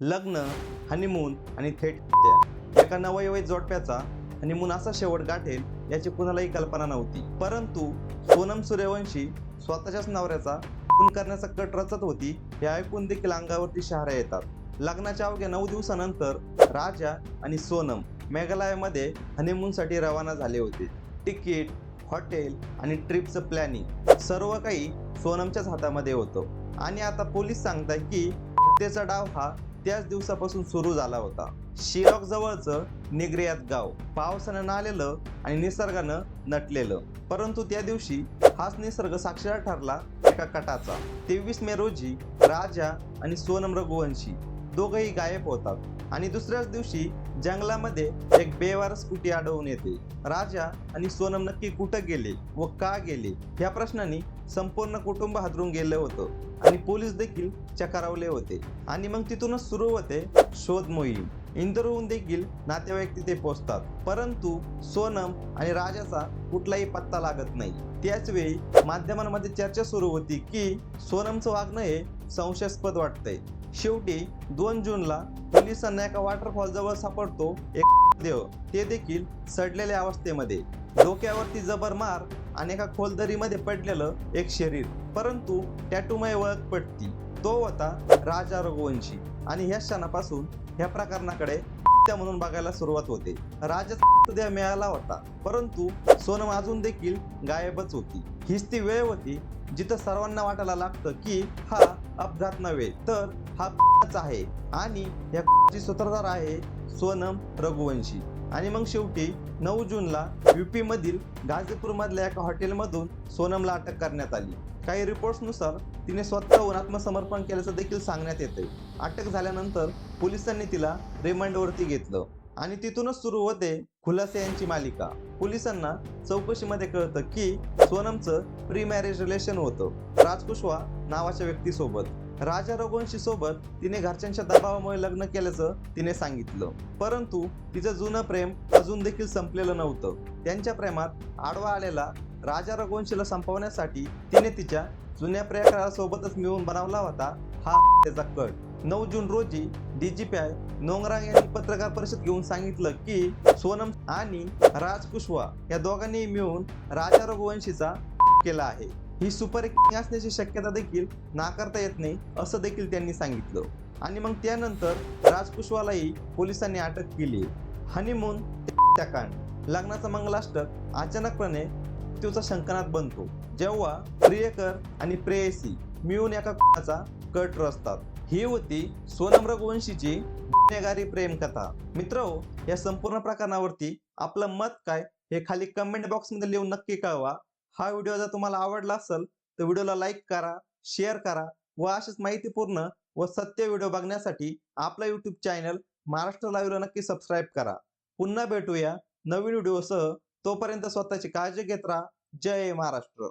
लग्न, हनीमून आणि थेट हत्या. एका नवविवाहित जोडप्याचा हनीमून असा शेवट गाठेल याची कुणालाही कल्पना नव्हती. परंतु सोनम सूर्यवंशी स्वतःच्याच नवऱ्याचा खून करण्याचा कट रचत होती हे ऐकून देखील अंगावरती शहाऱ्या येतात. लग्नाच्या अवघ्या 9 दिवसानंतर राजा आणि सोनम मेघालयामध्ये हनीमूनसाठी रवाना झाले होते. तिकीट, हॉटेल आणि ट्रिपचं प्लॅनिंग सर्व काही सोनमच्याच हातामध्ये होतं. आणि आता पोलीस सांगताय की हत्येचा डाव हा त्याच दिवसापासून सुरू झाला होता. शिरॉक जवळचं निग्रियात गाव पावसानं नालेलं आणि निसर्गानं नटलेलं. परंतु त्या दिवशी हाच निसर्ग साक्षीदार ठरला एका कटाचा. 23 मे रोजी राजा आणि सोनम रघुवंशी दोघंही गायब होतात आणि दुसऱ्याच दिवशी जंगलामध्ये एक बेवारस स्कूटी आढळून येते. राजा आणि सोनम नक्की कुठं गेले व का गेले या प्रश्नांनी संपूर्ण कुटुंब हादरून गेलं होतं आणि पोलीस देखील चकारावले होते. आणि मग तिथूनच सुरू होते शोध मोहीम. इंदोरहून देखील नातेवाईक तिथे पोहोचतात, परंतु सोनम आणि राजाचा कुठलाही पत्ता लागत नाही. त्याच वेळी माध्यमांमध्ये चर्चा सुरू होती की सोनमचं वागणं हे संशयास्पद वाटतंय. शेवटी 2 जूनला पोलिसांना एका वॉटरफॉल जवळ सापडतो एक देह, ते देखील सडलेल्या अवस्थेमध्ये. डोक्यावरती जबर मार आणि एका खोल दरीमध्ये पडलेलं एक शरीर, परंतु टॅटूमुळे ओळख पटती. तो होता राजा रघुवंशी. आणि ह्या क्षणापासून ह्या प्रकरणाकडे म्हणून बघायला सुरुवात होते. राजाचा मृतदेह मिळाला होता, परंतु सोनम अजून देखील गायबच होती. हीच ती वेळ होती जिथं सर्वांना वाटायला लागतं की हा अपघात नव्हे तर हा आहे आणि या सूत्रधार आहे सोनम रघुवंशी. आणि मग शेवटी 9 जूनला यूपी मधील गाझीपूर मधल्या एका हॉटेलमधून सोनमला अटक करण्यात आली. काही रिपोर्ट्सनुसार तिने स्वतःहून आत्मसमर्पण केल्याचं देखील सांगण्यात येते. अटक झाल्यानंतर पोलिसांनी तिला रिमांडवरती घेतलं आणि तिथूनच सुरू होते खुलासे यांची मालिका. पोलिसांना चौकशीमध्ये कळतं की सोनमचं प्री मॅरेज रिलेशन होतं राजकुशवा नावाच्या व्यक्तीसोबत. राजा रघुवंशी सोबत तिने घरच्यांच्या दबावामुळे लग्न केल्याचं तिने सांगितलं, परंतु तिचं जुनं प्रेम अजून देखील संपलेलं नव्हतं. त्यांच्या प्रेमात आडवा आलेला राजा रघुवंशीला संपवण्यासाठी तिने तिच्या जुन्या प्रियकरासोबतच मिळून बनवला होता हा त्याचा कट. 9 जून रोजी डीजीपी नोंगरांग यांनी पत्रकार परिषद घेऊन सांगितलं की सोनम आणि राजकुशवा या दोघांनी मिळून राजा रघुवंशीचा केला आहे. ही सुपर किंग असण्याची शक्यता देखील नाकारता येत नाही असं देखील त्यांनी सांगितलं. आणि मग त्यानंतर राजकुशवालाही पोलिसांनी अटक केली. हनीमून हत्याकांड. लग्नाचा मंगलाष्टक अचानकपणे मृत्यूचा शंकनात बनतो जेव्हा प्रियकर आणि प्रेयसी मिळून एका खुनाचा कट रचतात. ही होती सोनम रघुवंशीची गुन्हेगारी प्रेम कथा. मित्रहो, या संपूर्ण प्रकरणावरती आपलं मत काय हे खाली कमेंट बॉक्समध्ये लिहून नक्की कळवा. हा व्हिडिओ जर तुम्हाला आवडला असेल तर व्हिडिओला लाईक करा, शेअर करा व अशीच माहितीपूर्ण व सत्य व्हिडिओ बघण्यासाठी आपला यूट्यूब चॅनल महाराष्ट्र लाईव्हला नक्की सबस्क्राईब करा. पुन्हा भेटूया नवीन व्हिडिओसह. तोपर्यंत स्वतःची काळजी घेत राहा. जय महाराष्ट्र.